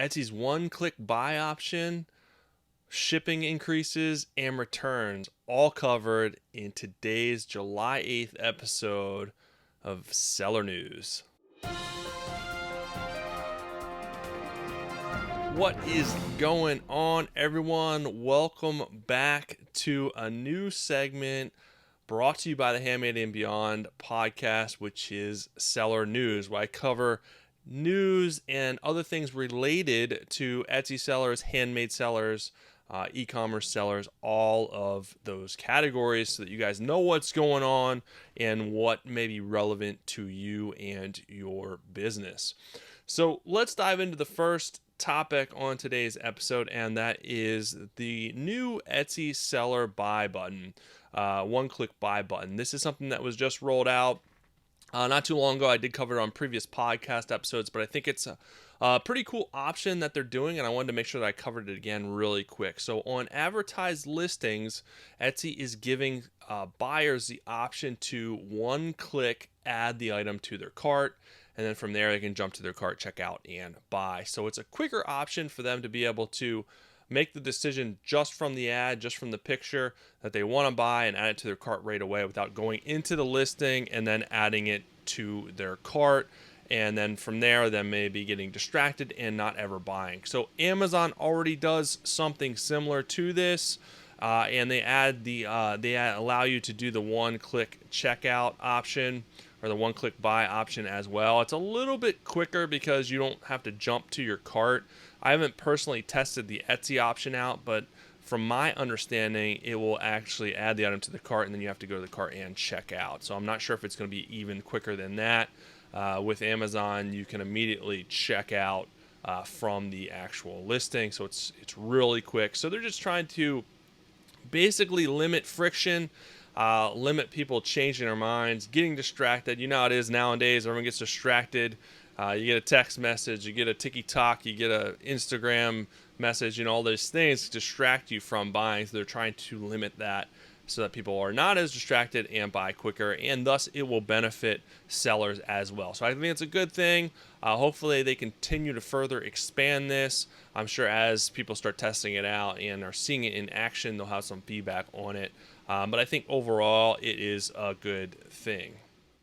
Etsy's one-click buy option, shipping increases, and returns, all covered in today's July 8th episode of Seller News. What is going on, everyone? Welcome back to a new segment brought to you by the Handmade and Beyond podcast, which is Seller News, where I cover news and other things related to Etsy sellers, handmade sellers, e-commerce sellers, all of those categories, so that you guys know what's going on and what may be relevant to you and your business. So let's dive into the first topic on today's episode, and that is the new Etsy seller buy button, one-click buy button. This is something that was just rolled out not too long ago. I did cover it on previous podcast episodes, but I think it's a pretty cool option that they're doing, and I wanted to make sure that I covered it again really quick. So on advertised listings, Etsy is giving buyers the option to one-click add the item to their cart, and then from there they can jump to their cart, check out, and buy. So it's a quicker option for them to be able to make the decision just from the ad, just from the picture that they want to buy, and add it to their cart right away without going into the listing and then adding it to their cart. And then from there, them maybe getting distracted and not ever buying. So Amazon already does something similar to this, and they allow you to do the one-click checkout option or the one-click buy option as well. It's a little bit quicker because you don't have to jump to your cart. I haven't personally tested the Etsy option out, but from my understanding, it will actually add the item to the cart, and then you have to go to the cart and check out. So I'm not sure if it's going to be even quicker than that. With Amazon, you can immediately check out from the actual listing, so it's really quick. So they're just trying to basically limit friction, limit people changing their minds, getting distracted. You know how it is nowadays. Everyone gets distracted. You get a text message, you get a TikTok, you get an Instagram message, all those things distract you from buying. So they're trying to limit that so that people are not as distracted and buy quicker, and thus it will benefit sellers as well. So I think it's a good thing. Hopefully they continue to further expand this. I'm sure as people start testing it out and are seeing it in action, they'll have some feedback on it. But I think overall it is a good thing.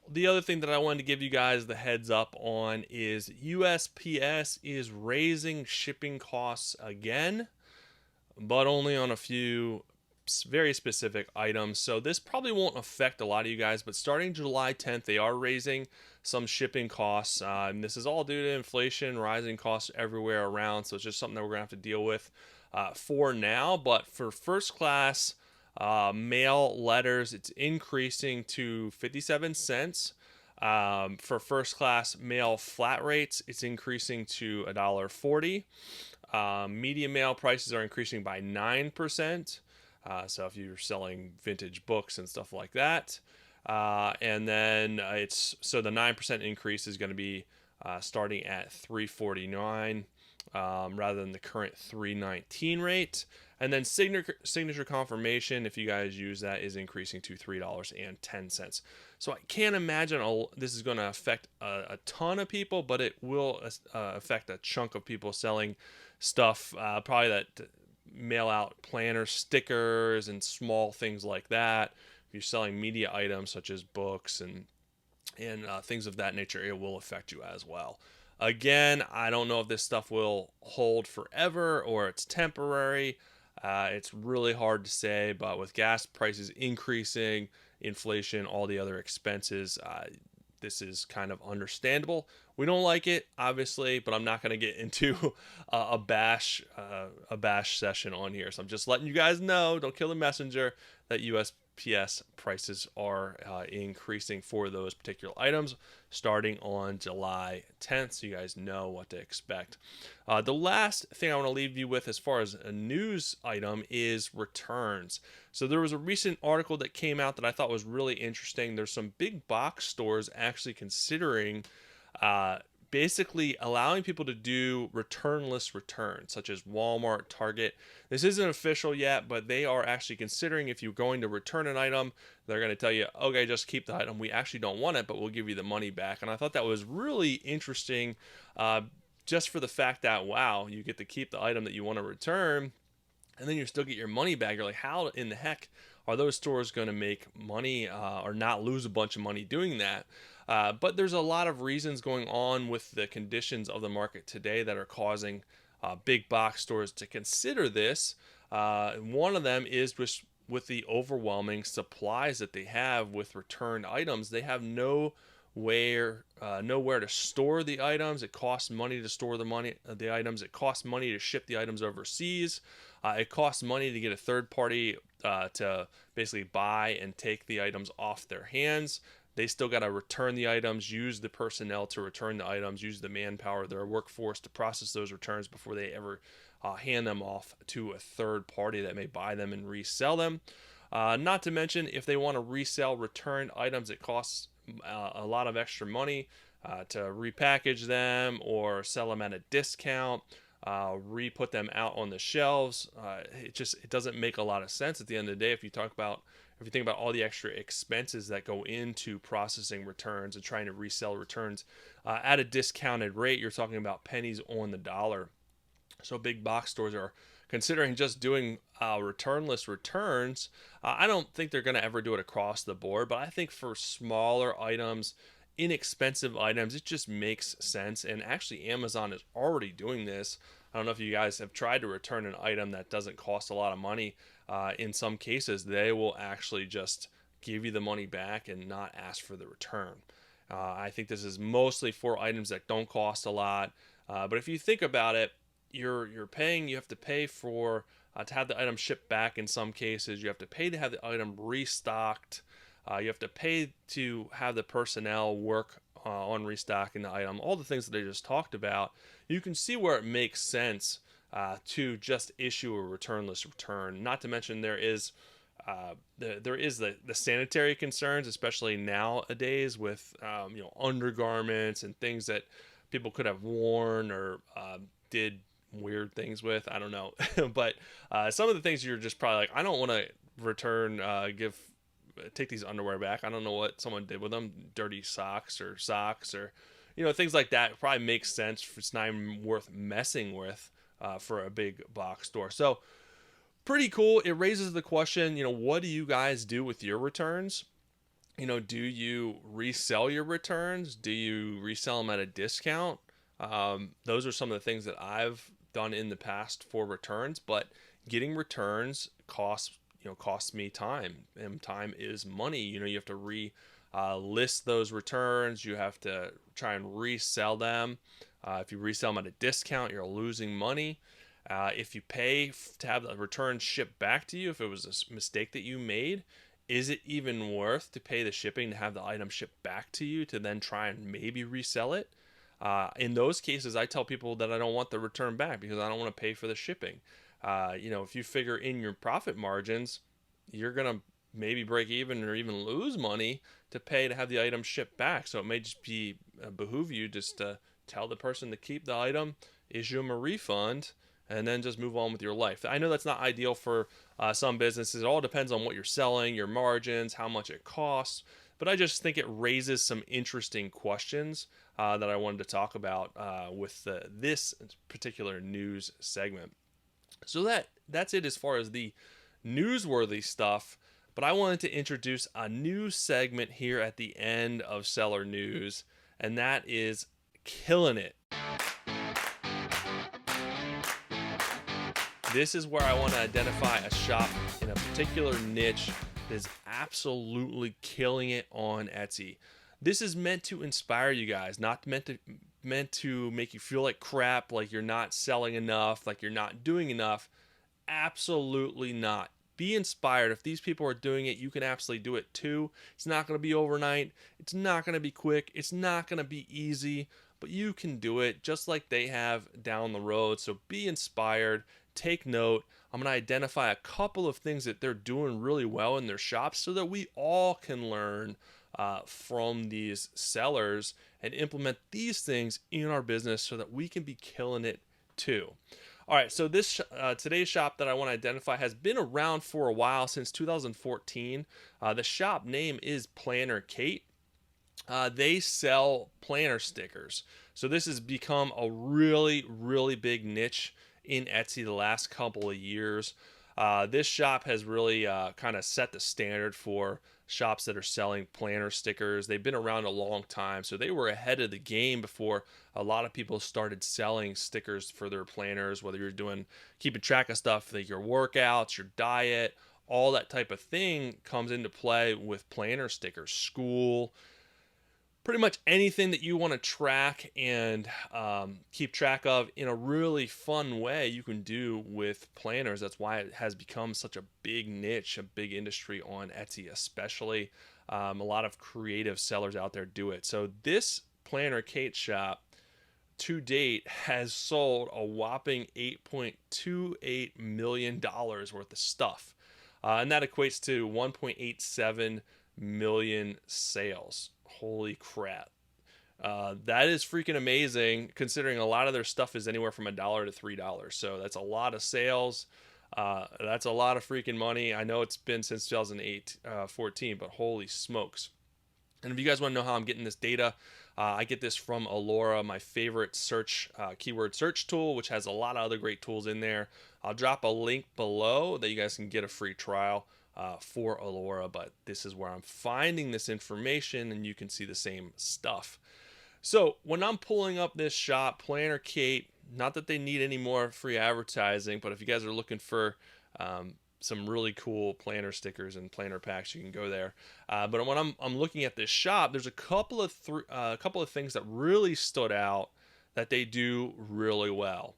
The other thing that I wanted to give you guys the heads up on is USPS is raising shipping costs again, but only on a few very specific items. So this probably won't affect a lot of you guys, but starting July 10th, they are raising some shipping costs. And this is all due to inflation, rising costs everywhere around. So it's just something that we're going to have to deal with for now. But for first class mail letters, it's increasing to 57 cents. For first class mail flat rates, it's increasing to $1.40. Medium mail prices are increasing by 9%. So if you're selling vintage books and stuff like that, and then the 9% increase is going to be starting at $3.49 rather than the current $3.19 rate. And then signature confirmation, if you guys use that, is increasing to $3.10. So I can't imagine this is going to affect a ton of people, but it will affect a chunk of people selling stuff, probably that mail out planner stickers and small things like that. If you're selling media items such as books and things of that nature, it will affect you as well. Again, I don't know if this stuff will hold forever or it's temporary. It's really hard to say, but with gas prices increasing, inflation, all the other expenses, this is kind of understandable. We don't like it, obviously, but I'm not going to get into a bash session on here. So I'm just letting you guys know, don't kill the messenger, that USPS prices are increasing for those particular items starting on July 10th, so you guys know what to expect. The last thing I want to leave you with as far as a news item is returns. So there was a recent article that came out that I thought was really interesting. There's some big box stores actually considering basically allowing people to do returnless returns, such as Walmart, Target. This isn't official yet, but they are actually considering, if you're going to return an item, they're going to tell you, okay, just keep the item. We actually don't want it, but we'll give you the money back. And I thought that was really interesting just for the fact that, wow, you get to keep the item that you want to return, and then you still get your money back. You're like, how in the heck are those stores going to make money or not lose a bunch of money doing that? But there's a lot of reasons going on with the conditions of the market today that are causing big box stores to consider this. One of them is just with the overwhelming supplies that they have with returned items. They have nowhere to store the items. It costs money to store the items. It costs money to ship the items overseas. It costs money to get a third party to basically buy and take the items off their hands. They still got to return the items, use the personnel to return the items, use the manpower, their workforce to process those returns before they ever hand them off to a third party that may buy them and resell them. Not to mention, if they want to resell returned items, it costs a lot of extra money to repackage them or sell them at a discount, re-put them out on the shelves. It doesn't make a lot of sense at the end of the day if you think about all the extra expenses that go into processing returns and trying to resell returns at a discounted rate. You're talking about pennies on the dollar. So big box stores are considering just doing returnless returns. I don't think they're going to ever do it across the board, but I think for smaller items, inexpensive items, it just makes sense. And actually, Amazon is already doing this. I don't know if you guys have tried to return an item that doesn't cost a lot of money. In some cases, they will actually just give you the money back and not ask for the return. I think this is mostly for items that don't cost a lot. But if you think about it, you have to pay for to have the item shipped back in some cases. You have to pay to have the item restocked. You have to pay to have the personnel work on restocking the item. All the things that I just talked about. You can see where it makes sense to just issue a returnless return. Not to mention there is the sanitary concerns, especially nowadays with undergarments and things that people could have worn or did weird things with. I don't know. But some of the things you're just probably like, I don't want to return, take these underwear back. I don't know what someone did with them. Dirty socks or things like that. It probably makes sense. It's not even worth messing with for a big box store. So pretty cool. It raises the question, what do you guys do with your returns? Do you resell your returns? Do you resell them at a discount? Those are some of the things that I've done in the past for returns, but getting returns costs me time, and time is money. You have to list those returns. You have to try and resell them. If you resell them at a discount, you're losing money. If you pay to have the return shipped back to you, if it was a mistake that you made, is it even worth to pay the shipping to have the item shipped back to you to then try and maybe resell it? In those cases, I tell people that I don't want the return back because I don't want to pay for the shipping. If you figure in your profit margins, you're going to maybe break even or even lose money to pay to have the item shipped back. So it may just behoove you just to tell the person to keep the item, issue them a refund, and then just move on with your life. I know that's not ideal for some businesses. It all depends on what you're selling, your margins, how much it costs. But I just think it raises some interesting questions that I wanted to talk about with this particular news segment. So that's it as far as the newsworthy stuff. But I wanted to introduce a new segment here at the end of Seller News, and that is Killing It. This is where I want to identify a shop in a particular niche that is absolutely killing it on Etsy. This is meant to inspire you guys, not meant to make you feel like crap, like you're not selling enough, like you're not doing enough. Absolutely not. Be inspired. If these people are doing it, you can absolutely do it too. It's not going to be overnight. It's not going to be quick. It's not going to be easy, but you can do it just like they have down the road. So be inspired. Take note. I'm going to identify a couple of things that they're doing really well in their shops so that we all can learn from these sellers and implement these things in our business so that we can be killing it too. All right, so this today's shop that I want to identify has been around for a while, since 2014. The shop name is Planner Kate. They sell planner stickers. So this has become a really, really big niche in Etsy the last couple of years. This shop has really kind of set the standard for shops that are selling planner stickers. They've been around a long time, so they were ahead of the game before a lot of people started selling stickers for their planners, whether you're doing keeping track of stuff like your workouts, your diet, all that type of thing comes into play with planner stickers. School, pretty much anything that you want to track and keep track of in a really fun way you can do with planners. That's why it has become such a big niche, a big industry on Etsy especially. A lot of creative sellers out there do it. So this planner Kate shop to date has sold a whopping $8.28 million worth of stuff, and that equates to 1.87 million sales. Holy crap. That is freaking amazing considering a lot of their stuff is anywhere from $1 to $3. So that's a lot of sales. That's a lot of freaking money. I know it's been since 2008, 14, but holy smokes. And if you guys want to know how I'm getting this data, I get this from Alora, my favorite search keyword search tool, which has a lot of other great tools in there. I'll drop a link below that you guys can get a free trial for Alora, but this is where I'm finding this information, and you can see the same stuff. So when I'm pulling up this shop, Planner Kate, not that they need any more free advertising, but if you guys are looking for some really cool planner stickers and planner packs, you can go there. But when I'm looking at this shop, there's a couple of things that really stood out that they do really well.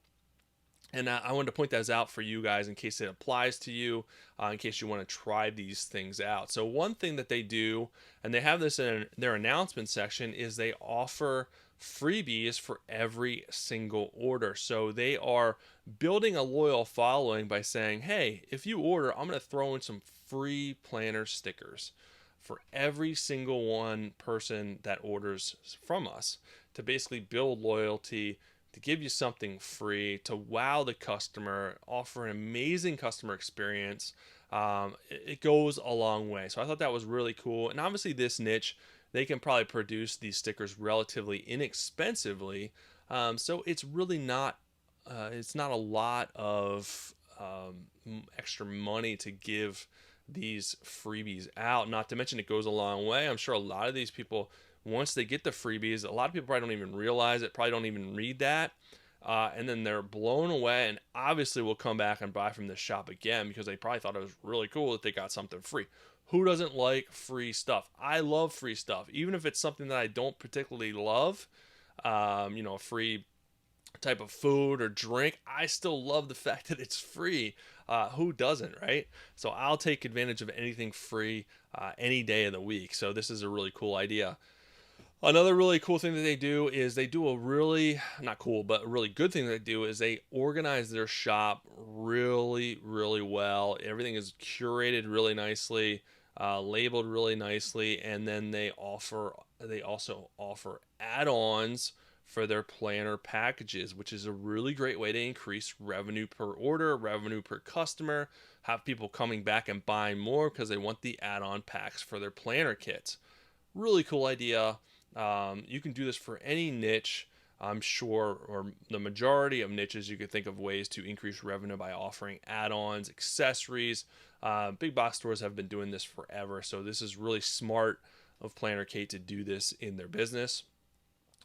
And I wanted to point those out for you guys in case it applies to you, in case you want to try these things out. So one thing that they do, and they have this in their announcement section, is they offer freebies for every single order. So they are building a loyal following by saying, hey, if you order, I'm going to throw in some free planner stickers for every single one person that orders from us to basically build loyalty, to give you something free, to wow the customer, offer an amazing customer experience. It goes a long way. So I thought that was really cool. And obviously this niche, they can probably produce these stickers relatively inexpensively. So it's really not, it's not a lot of extra money to give these freebies out. Not to mention it goes a long way. I'm sure a lot of these people, once they get the freebies, a lot of people probably don't even realize it, probably don't even read that. And then they're blown away and obviously will come back and buy from this shop again because they probably thought it was really cool that they got something free. Who doesn't like free stuff? I love free stuff, even if it's something that I don't particularly love. A free type of food or drink, I still love the fact that it's free. Who doesn't, right? So I'll take advantage of anything free any day of the week. So this is a really cool idea. Another really cool thing that they do is they do a really, not cool, but a really good thing that they do is they organize their shop really, really well. Everything is curated really nicely, labeled really nicely, and then they also offer add-ons for their planner packages, which is a really great way to increase revenue per order, revenue per customer, have people coming back and buying more because they want the add-on packs for their planner kits. Really cool idea. You can do this for any niche, I'm sure, or the majority of niches. You could think of ways to increase revenue by offering add-ons, accessories. Big box stores have been doing this forever, so this is really smart of Planner Kate to do this in their business.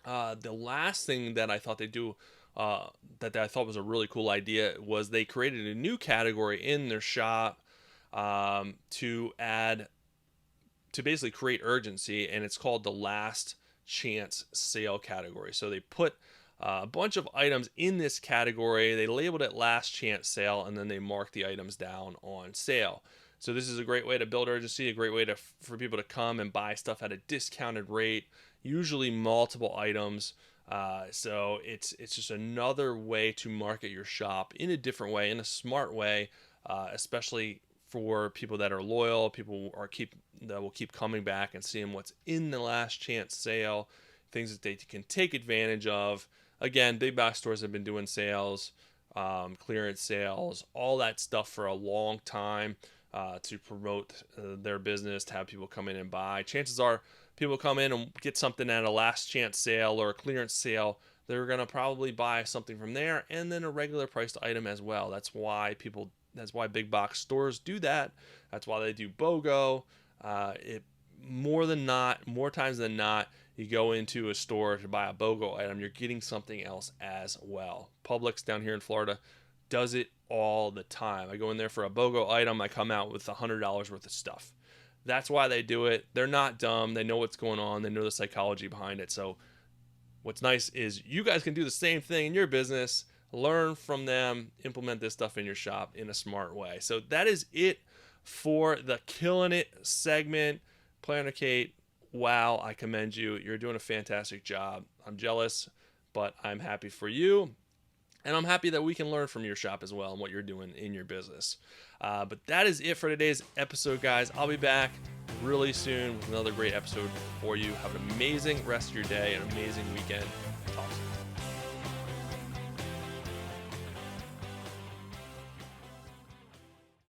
The last thing that I thought they do, that I thought was a really cool idea, was they created a new category in their shop to add, to basically create urgency, and it's called the last chance sale category. So they put a bunch of items in this category, they labeled it last chance sale, and then they mark the items down on sale. So this is a great way to build urgency, a great way for people to come and buy stuff at a discounted rate, usually multiple items. So it's just another way to market your shop in a different way, in a smart way, especially for people that are loyal, that will keep coming back and seeing what's in the last chance sale, things that they can take advantage of. Again, big box stores have been doing sales, clearance sales, all that stuff for a long time to promote their business, to have people come in and buy. Chances are people come in and get something at a last chance sale or a clearance sale, they're going to probably buy something from there and then a regular priced item as well. That's why big box stores do that. That's why they do BOGO. More times than not, you go into a store to buy a BOGO item, you're getting something else as well. Publix down here in Florida does it all the time. I go in there for a BOGO item, I come out with $100 worth of stuff. That's why they do it. They're not dumb. They know what's going on. They know the psychology behind it. So what's nice is you guys can do the same thing in your business, learn from them, implement this stuff in your shop in a smart way. So that is it for the Killing It segment. Planner Kate, wow, I commend you. You're doing a fantastic job. I'm jealous, but I'm happy for you. And I'm happy that we can learn from your shop as well and what you're doing in your business. But that is it for today's episode, guys. I'll be back really soon with another great episode for you. Have an amazing rest of your day, an amazing weekend. Talk soon.